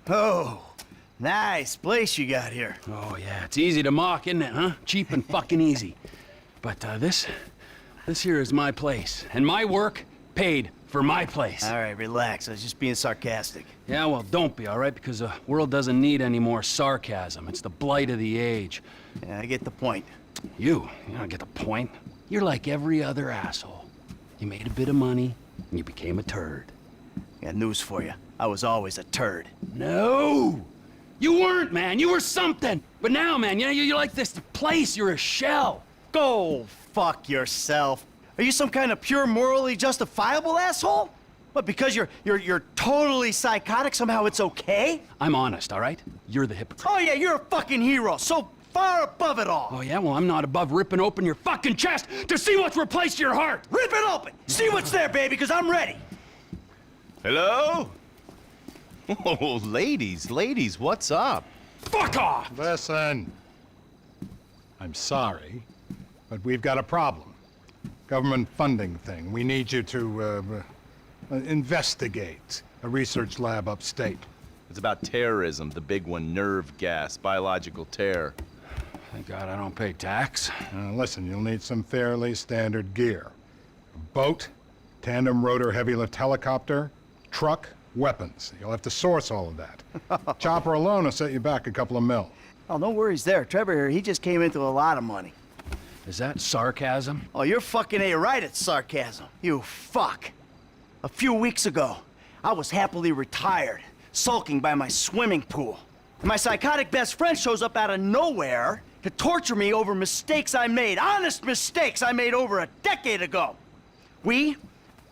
Oh, nice place you got here. Oh, yeah, it's easy to mock, isn't it, huh? Cheap and fucking easy. But, this here is my place. And my work paid for my place. All right, relax. I was just being sarcastic. Yeah, well, don't be, all right? Because the world doesn't need any more sarcasm. It's the blight of the age. Yeah, I get the point. You don't get the point. You're like every other asshole. You made a bit of money, and you became a turd. Got news for you. I was always a turd. No! You weren't, man. You were something. But now, man, you're like this place. You're a shell. Go fuck yourself. Are you some kind of pure morally justifiable asshole? What, because you're totally psychotic, somehow it's okay? I'm honest, all right? You're the hypocrite. Oh yeah, you're a fucking hero, so far above it all. Oh yeah? Well, I'm not above ripping open your fucking chest to see what's replaced your heart. Rip it open! See what's there, baby, because I'm ready. Hello? Oh, ladies, what's up? Fuck off! Listen. I'm sorry, but we've got a problem. Government funding thing. We need you to, investigate a research lab upstate. It's about terrorism, the big one, nerve gas, biological terror. Thank God I don't pay tax. Listen, you'll need some fairly standard gear. A boat, tandem rotor heavy lift helicopter, truck, weapons. You'll have to source all of that. Chopper alone will set you back a couple of mil. Oh, no worries there. Trevor here, he just came into a lot of money. Is that sarcasm? Oh, you're fucking A-right at sarcasm. You fuck. A few weeks ago, I was happily retired, sulking by my swimming pool. And my psychotic best friend shows up out of nowhere to torture me over mistakes I made, honest mistakes I made over a decade ago. We,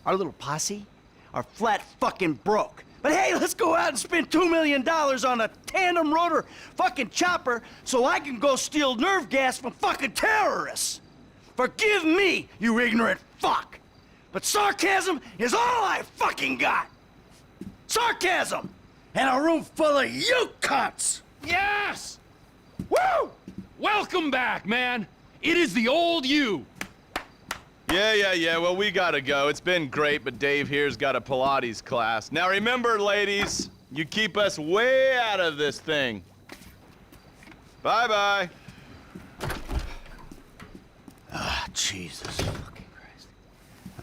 our little posse, are flat fucking broke. But hey, let's go out and spend $2 million on a tandem rotor fucking chopper so I can go steal nerve gas from fucking terrorists. Forgive me, you ignorant fuck. But sarcasm is all I fucking got. Sarcasm! And a room full of you cunts! Yes! Woo! Welcome back, man. It is the old you. Yeah, well, we gotta go. It's been great, but Dave here's got a Pilates class. Now remember, ladies, you keep us way out of this thing. Bye-bye. Ah, Jesus fucking Christ.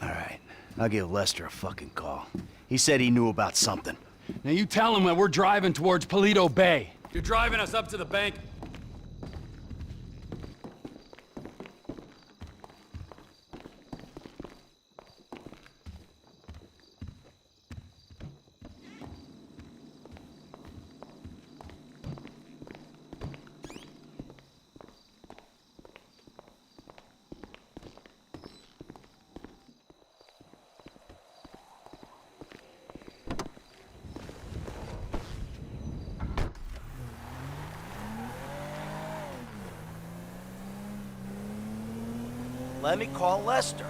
All right, I'll give Lester a fucking call. He said he knew about something. Now you tell him that we're driving towards Paleto Bay. You're driving us up to the bank. Let me call Lester.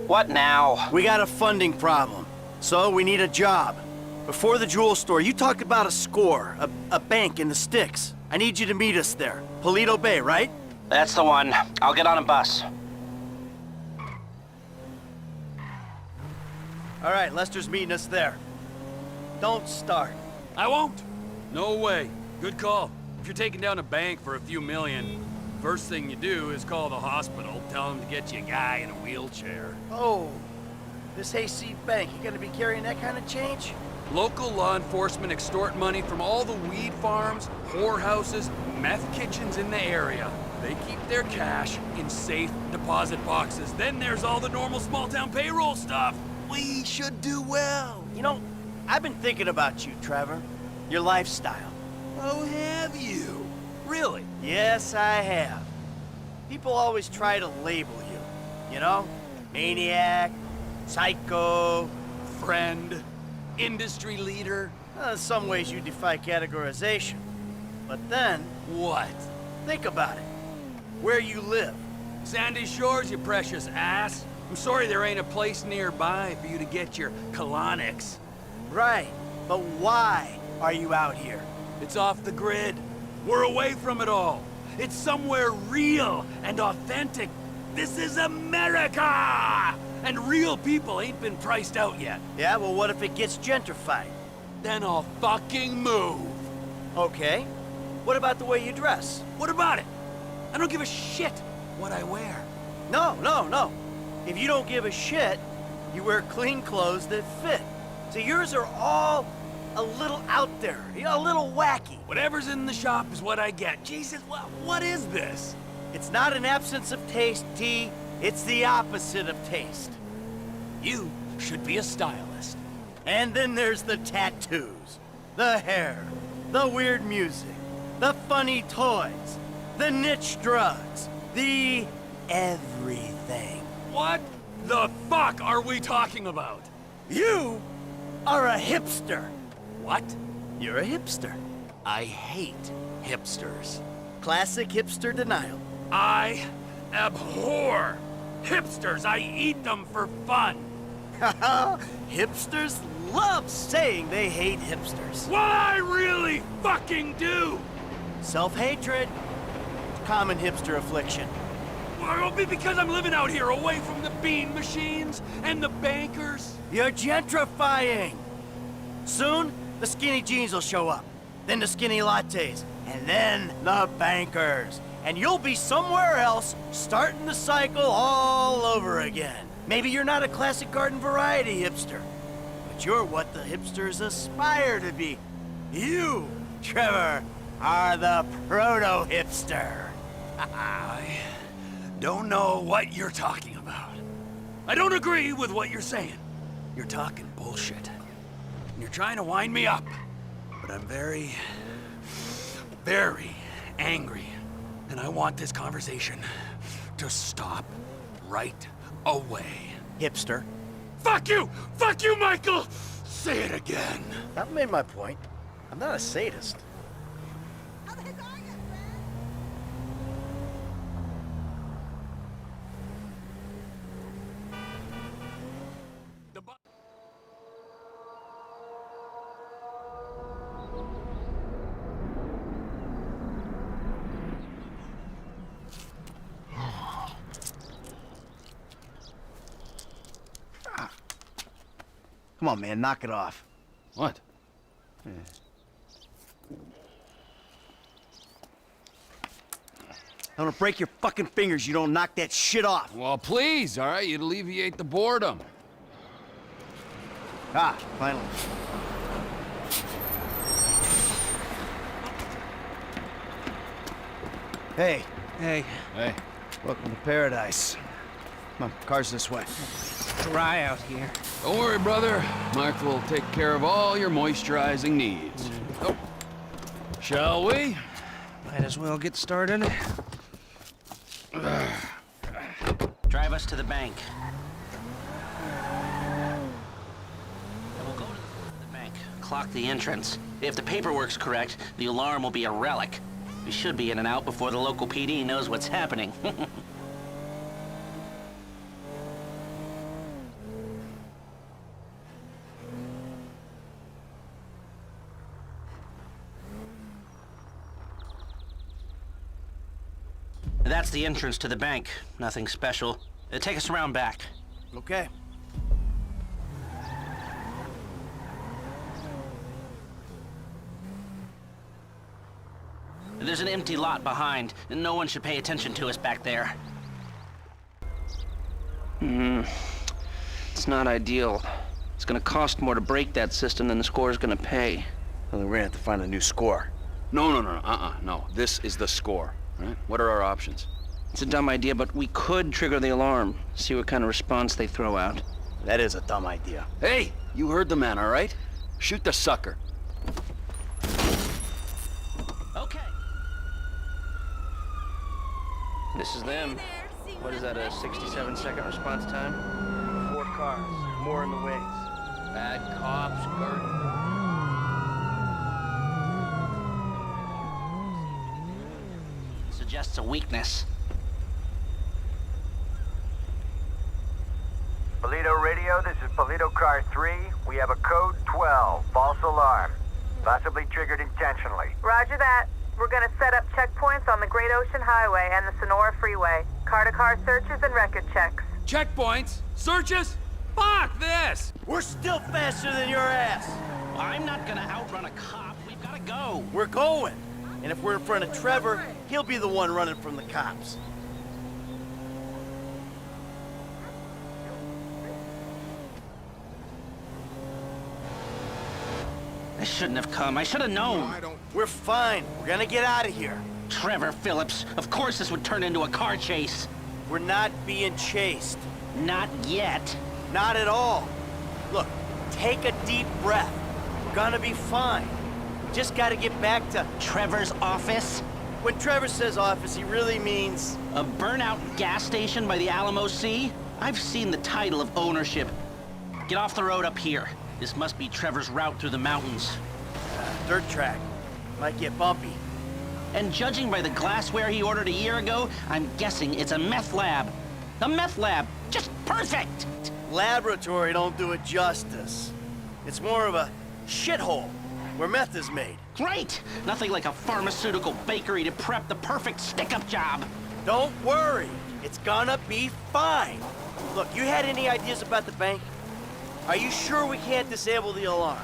What now? We got a funding problem, so we need a job. Before the jewel store, you talked about a score, a bank in the sticks. I need you to meet us there. Paleto Bay, right? That's the one. I'll get on a bus. All right, Lester's meeting us there. Don't start. I won't. No way. Good call. If you're taking down a bank for a few million, first thing you do is call the hospital, tell them to get you a guy in a wheelchair. Oh, this hayseed bank, you gonna be carrying that kind of change? Local law enforcement extort money from all the weed farms, whorehouses, meth kitchens in the area. They keep their cash in safe deposit boxes. Then there's all the normal small-town payroll stuff. We should do well. You know, I've been thinking about you, Trevor. Your lifestyle. Oh, have you? Really? Yes, I have. People always try to label you. You know? Maniac, psycho. Friend, industry leader. In some ways you defy categorization. But then, What? think about it. Where you live. Sandy Shores, you precious ass. I'm sorry there ain't a place nearby for you to get your colonics. Right. But why are you out here? It's off the grid. We're away from it all. It's somewhere real and authentic. This is America! And real people ain't been priced out yet. Yeah, well, what if it gets gentrified? Then I'll fucking move. Okay. What about the way you dress? What about it? I don't give a shit what I wear. No, no, no. If you don't give a shit, you wear clean clothes that fit. So yours are all a little out there, you know, a little wacky. Whatever's in the shop is what I get. Jesus, what is this? It's not an absence of taste, T. It's the opposite of taste. You should be a stylist. And then there's the tattoos, the hair, the weird music, the funny toys, the niche drugs, the everything. What the fuck are we talking about? You are a hipster. What? You're a hipster. I hate hipsters. Classic hipster denial. I abhor hipsters. I eat them for fun. Hipsters love saying they hate hipsters. What I really fucking do. Self-hatred. Common hipster affliction. Well, it'll be because I'm living out here away from the bean machines and the bankers. You're gentrifying. Soon, the skinny jeans will show up. Then the skinny lattes. And then the bankers. And you'll be somewhere else, starting the cycle all over again. Maybe you're not a classic garden variety hipster, but you're what the hipsters aspire to be. You, Trevor, are the proto-hipster. I don't know what you're talking about. I don't agree with what you're saying. You're talking bullshit. And you're trying to wind me up. But I'm very, very angry. And I want this conversation to stop right away. Hipster. Fuck you! Fuck you, Michael! Say it again. I've made my point. I'm not a sadist. The bu- Come on, man, knock it off. What? I'm gonna break your fucking fingers. You don't knock that shit off. Well, please, all right? You'd alleviate the boredom. Ah, finally. Hey, Hey. Hey. welcome to paradise. Come on, car's this way. Dry out here. Don't worry, brother. Mark will take care of all your moisturizing needs. Oh. Shall we? Might as well get started. Drive us to the bank. We'll go to the bank, clock the entrance. If the paperwork's correct, the alarm will be a relic. We should be in and out before the local PD knows what's happening. That's the entrance to the bank. Nothing special. Take us around back. Okay. There's an empty lot behind, and no one should pay attention to us back there. It's not ideal. It's gonna cost more to break that system than the score's gonna pay. Well, then we're gonna have to find a new score. No. This is the score, right? What are our options? It's a dumb idea, but we could trigger the alarm, see what kind of response they throw out. That is a dumb idea. Hey, you heard the man, all right? Shoot the sucker. Okay. This is them. What is that, a 67-second response time? 4 cars, more in the wings. Bad cops, garden. Suggests a weakness. Paleto Radio, this is Paleto Car 3. We have a code 12, false alarm. Possibly triggered intentionally. Roger that. We're gonna set up checkpoints on the Great Ocean Highway and the Sonora Freeway. Car-to-car searches and record checks. Checkpoints? Searches? Fuck this! We're still faster than your ass. I'm not gonna outrun a cop. We've gotta go. We're going. And if we're in front of Trevor, he'll be the one running from the cops. I shouldn't have come. I should have known. We're fine. We're gonna get out of here. Trevor Phillips. Of course this would turn into a car chase. We're not being chased. Not yet. Not at all. Look, take a deep breath. We're gonna be fine. We just gotta get back to... Trevor's office? When Trevor says office, he really means... A burnout gas station by the Alamo Sea? I've seen the title of ownership. Get off the road up here. This must be Trevor's route through the mountains. Dirt track. Might get bumpy. And judging by the glassware he ordered a year ago, I'm guessing it's a meth lab. A meth lab. Just perfect! Laboratory don't do it justice. It's more of a shithole where meth is made. Great! Nothing like a pharmaceutical bakery to prep the perfect stick-up job. Don't worry. It's gonna be fine. Look, you had any ideas about the bank? Are you sure we can't disable the alarm?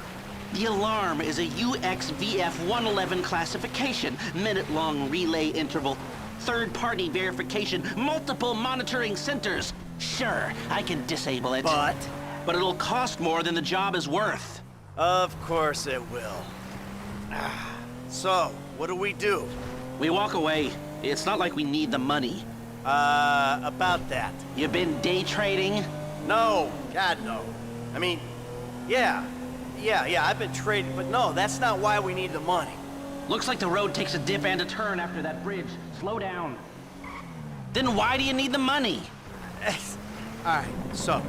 The alarm is a UXVF-111 classification, minute-long relay interval, third-party verification, multiple monitoring centers. Sure, I can disable it. But it'll cost more than the job is worth. Of course it will. So, what do? We walk away. It's not like we need the money. About that. You been day trading? No, God, no. I mean, yeah, I've been trading, but no, that's not why we need the money. Looks like the road takes a dip and a turn after that bridge. Slow down. Then why do you need the money? All right, so,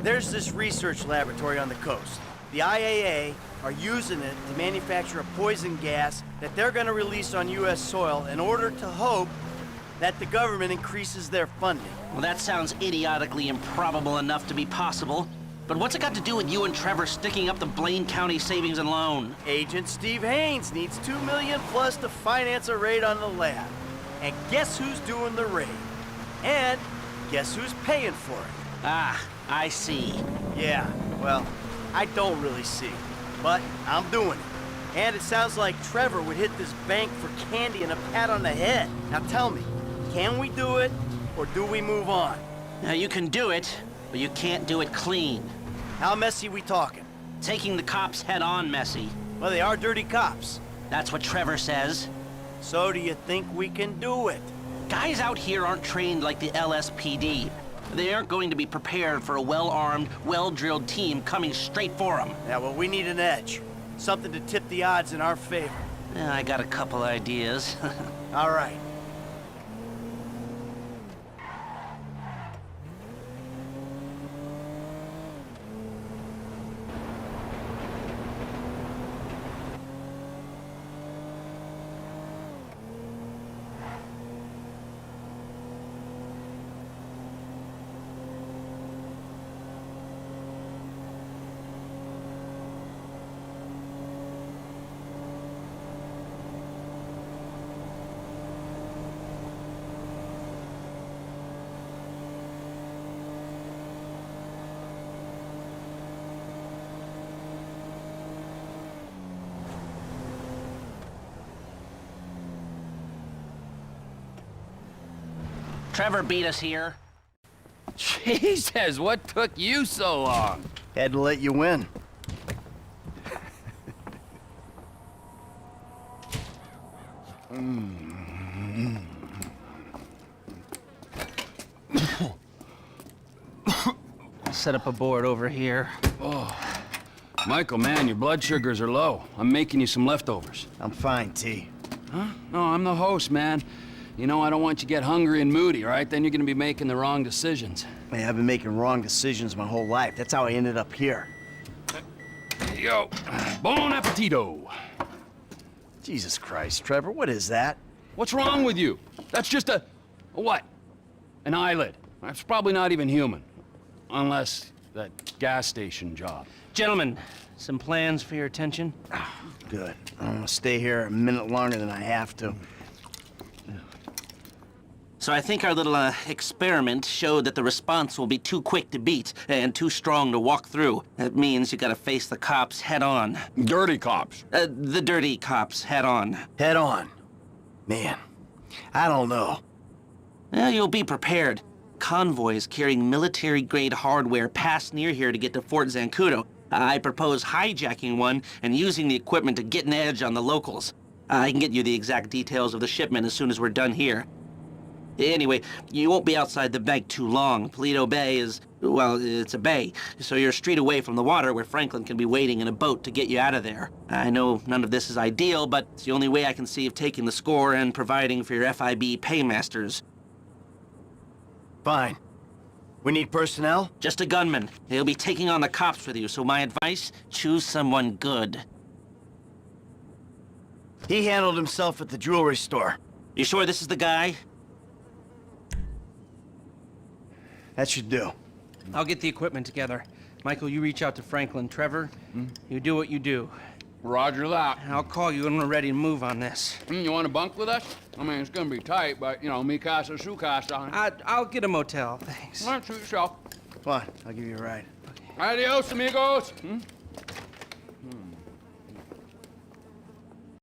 there's this research laboratory on the coast. The IAA are using it to manufacture a poison gas that they're gonna release on U.S. soil in order to hope that the government increases their funding. Well, that sounds idiotically improbable enough to be possible. But what's it got to do with you and Trevor sticking up the Blaine County Savings and Loan? Agent Steve Haynes needs $2 million plus to finance a raid on the lab. And guess who's doing the raid? And guess who's paying for it? Ah, I see. Yeah, well, I don't really see. But I'm doing it. And it sounds like Trevor would hit this bank for candy and a pat on the head. Now tell me, can we do it, or do we move on? Now, you can do it, but you can't do it clean. How messy we talking? Taking the cops head-on messy. Well, they are dirty cops. That's what Trevor says. So do you think we can do it? Guys out here aren't trained like the LSPD. They aren't going to be prepared for a well-armed, well-drilled team coming straight for them. Yeah, well, we need an edge. Something to tip the odds in our favor. I got a couple ideas. All right. Trevor beat us here. Jesus, what took you so long? Had to let you win. Set up a board over here. Michael, man, your blood sugars are low. I'm making you some leftovers. I'm fine, T. Huh? No, I'm the host, man. You know, I don't want you to get hungry and moody, right? Then you're gonna be making the wrong decisions. Man, I've been making wrong decisions my whole life. That's how I ended up here. There you go. Bon appetito. Jesus Christ, Trevor, what is that? What's wrong with you? That's just a what? An eyelid. That's probably not even human. Unless that gas station job. Gentlemen, some plans for your attention? Good. I'm gonna stay here a minute longer than I have to. So I think our little experiment showed that the response will be too quick to beat and too strong to walk through. That means you gotta face the cops head on. Dirty cops. The dirty cops head on. Head on. Man, I don't know. Well, you'll be prepared. Convoys carrying military-grade hardware pass near here to get to Fort Zancudo. I propose hijacking one and using the equipment to get an edge on the locals. I can get you the exact details of the shipment as soon as we're done here. Anyway, you won't be outside the bank too long. Paleto Bay is, well, it's a bay, so you're a street away from the water where Franklin can be waiting in a boat to get you out of there. I know none of this is ideal, but it's the only way I can see of taking the score and providing for your FIB paymasters. Fine. We need personnel? Just a gunman. He'll be taking on the cops with you, so my advice, choose someone good. He handled himself at the jewelry store. You sure this is the guy? That should do. I'll get the equipment together. Michael, you reach out to Franklin. Trevor, you do what you do. Roger that. I'll call you when we're ready to move on this. You want to bunk with us? I mean, it's gonna be tight, but, you know, mi casa, su casa. I'll get a motel, thanks. All right, suit yourself. Come on, I'll give you a ride. Adios, amigos.